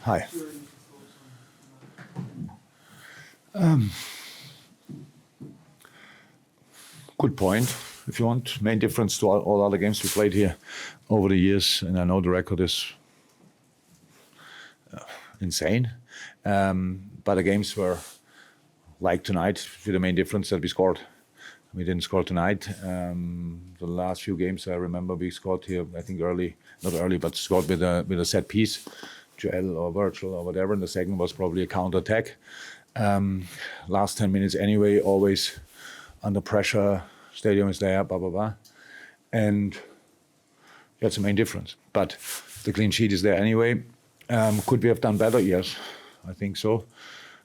Hi. Good point. If you want, main difference to all other games we played here over the years, and I know the record is insane, but the games were like tonight, with the main difference that we scored. We didn't score tonight. The last few games I remember we scored here, I think not early, but scored with a set piece, duel or virtual or whatever, and the second was probably a counter-attack. Last 10 minutes anyway, always under pressure, stadium is there, blah, blah, blah. And that's the main difference. But the clean sheet is there anyway. Could we have done better? Yes, I think so.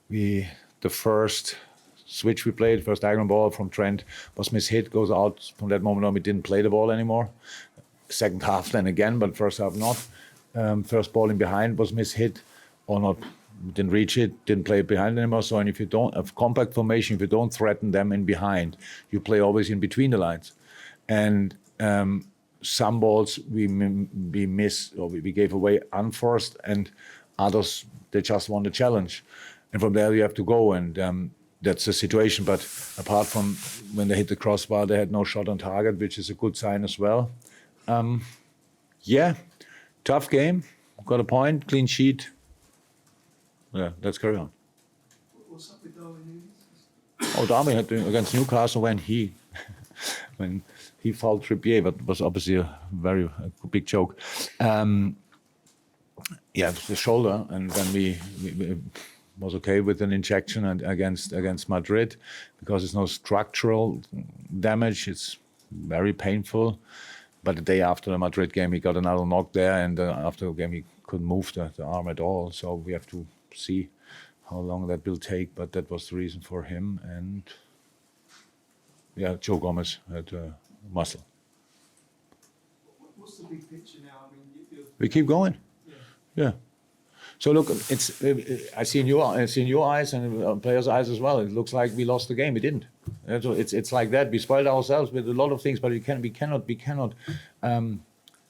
The first switch we played, first diagonal ball from Trent was mishit, goes out. From that moment on, we didn't play the ball anymore. Second half then again, but first half not. First ball in behind was mishit or not. We didn't reach it, didn't play it behind anymore. So, and if you don't have compact formation, if you don't threaten them in behind, you play always in between the lines. And some balls we missed or we gave away unforced, and others, they just want a challenge. And from there you have to go, and that's the situation. But apart from when they hit the crossbar, they had no shot on target, which is a good sign as well. Yeah, tough game, got a point, clean sheet. Yeah, let's carry on. What's up with Darwin Núñez? Oh, Darwin had to, against Newcastle when he fouled Trippier, but was obviously a big joke. Yeah, the shoulder, and then we was okay with an injection against Madrid, because it's no structural damage. It's very painful. But the day after the Madrid game, he got another knock there, and after the game, he couldn't move the arm at all. So we have to see how long that will take. But that was the reason for him. And yeah, Joe Gomez had muscle. What's the big picture now? I mean, We keep going. Yeah. So look, I see in your eyes and players' eyes as well. It looks like we lost the game. We didn't. It's like that. We spoiled ourselves with a lot of things, but we cannot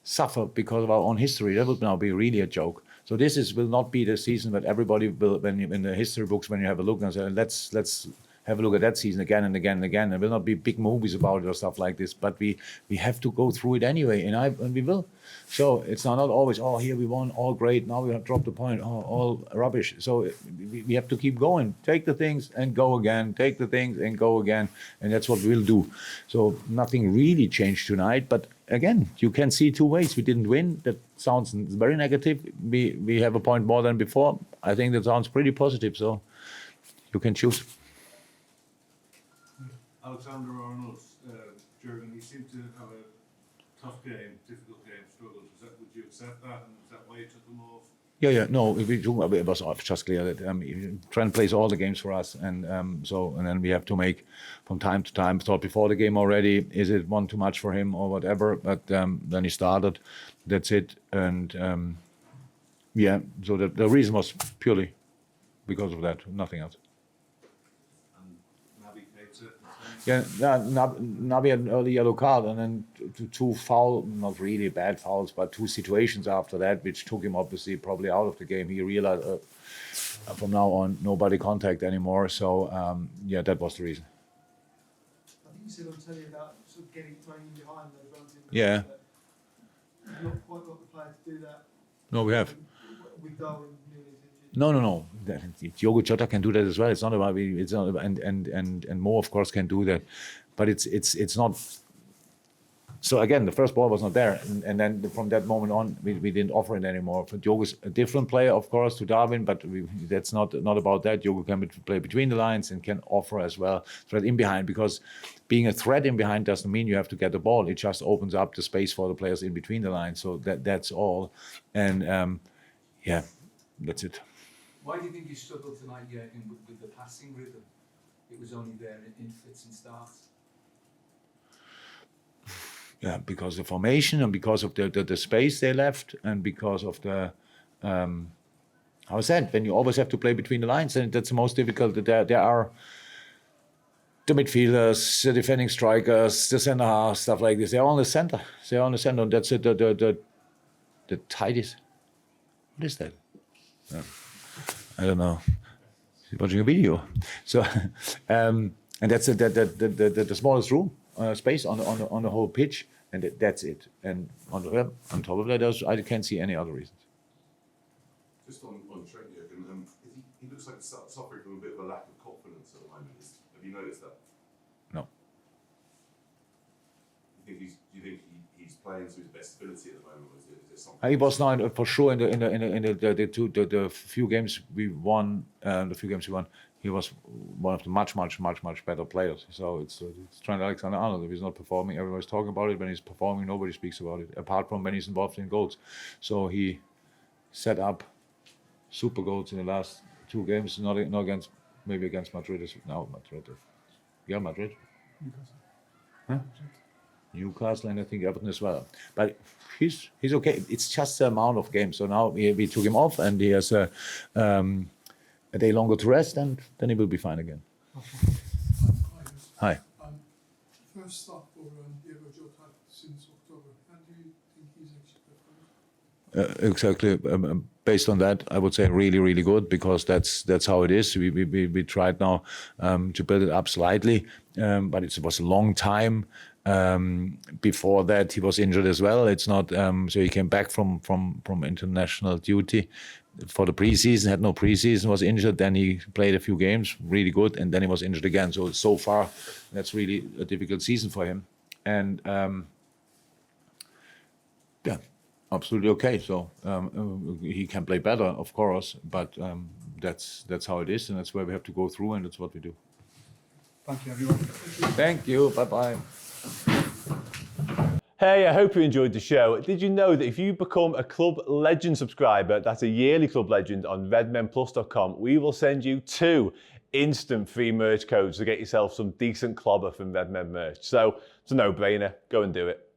suffer because of our own history. That would now be really a joke. So this will not be the season that everybody will, when in the history books, when you have a look and say, let's have a look at that season again and again and again. There will not be big movies about it or stuff like this, but we have to go through it anyway, and we will. So it's not always, oh, here we won, all great, now we have dropped the point, oh, all rubbish. So we have to keep going. Take the things and go again. Take the things and go again. And that's what we'll do. So nothing really changed tonight. But again, you can see two ways. We didn't win. That sounds very negative. We have a point more than before. I think that sounds pretty positive. So you can choose. Alexander-Arnold's Jurgen, he seemed to have a tough game, difficult game, struggled. Would you accept that, and is that why you took him off? Yeah. No, it was just clear that Trent plays all the games for us, and then we have to make from time to time. Thought before the game already, is it one too much for him or whatever? But then he started. That's it, and So the reason was purely because of that, nothing else. Yeah, Naby had an early yellow card, and then two foul, not really bad fouls, but two situations after that, which took him obviously probably out of the game. He realized from now on, no body contact anymore. So, that was the reason. I think you said on telly about sort of getting playing behind those runs. Yeah. You've not quite got the player to do that. No, we have. With Darwin Núñez injured. No. Diogo Jota can do that as well. It's not about and Mo of course can do that, but it's not. So again, the first ball was not there, and then from that moment on, we didn't offer it anymore. Diogo's a different player, of course, to Darwin, but that's not about that. Diogo can play between the lines and can offer as well, threat in behind, because being a threat in behind doesn't mean you have to get the ball. It just opens up the space for the players in between the lines. So that's all, and that's it. Why do you think you struggled tonight, Jürgen, with the passing rhythm? It was only there in fits and starts. Yeah, because of the formation and because of the space they left, and because of the how I said, when you always have to play between the lines, and that's the most difficult. There are the midfielders, the defending strikers, the centre half, stuff like this. They're on the center. And that's it. The tightest. What is that? I don't know. He's watching a video. So, and that's the smallest room space on the whole pitch, and that's it. And on top of that, I can't see any other reasons. Just on Trent, he looks like he's suffering from a bit of a lack of confidence at the moment. Have you noticed that? No. Do you think he's playing to his best ability at the moment, or is it something? He was now for sure in the few games we won. He was one of the much better players. So it's Trent Alexander-Arnold. If he's not performing, everybody's talking about it. When he's performing, nobody speaks about it, apart from when he's involved in goals. So he set up super goals in the last 2 games, not against, maybe against Madrid. Madrid. Newcastle. Huh? Newcastle and I think Everton as well. But he's okay. It's just the amount of games. So now we took him off, and he has a day longer to rest, and then he will be fine again. Hi. First stop for Diego Jota since October. And do you think he's actually Exactly. Based on that, I would say really good, because that's how it is. We tried now to build it up slightly, but it was a long time. Before that, he was injured as well. It's not so he came back from international duty for the preseason. Had no preseason, was injured. Then he played a few games, really good, and then he was injured again. So far, that's really a difficult season for him. And yeah. Absolutely okay. So he can play better, of course, but that's how it is, and that's where we have to go through, and that's what we do. Thank you, everyone. Thank you. Bye-bye. Hey, I hope you enjoyed the show. Did you know that if you become a Club Legend subscriber, that's a yearly Club Legend on redmenplus.com, we will send you 2 instant free merch codes to get yourself some decent clobber from Redmen merch. So it's a no-brainer. Go and do it.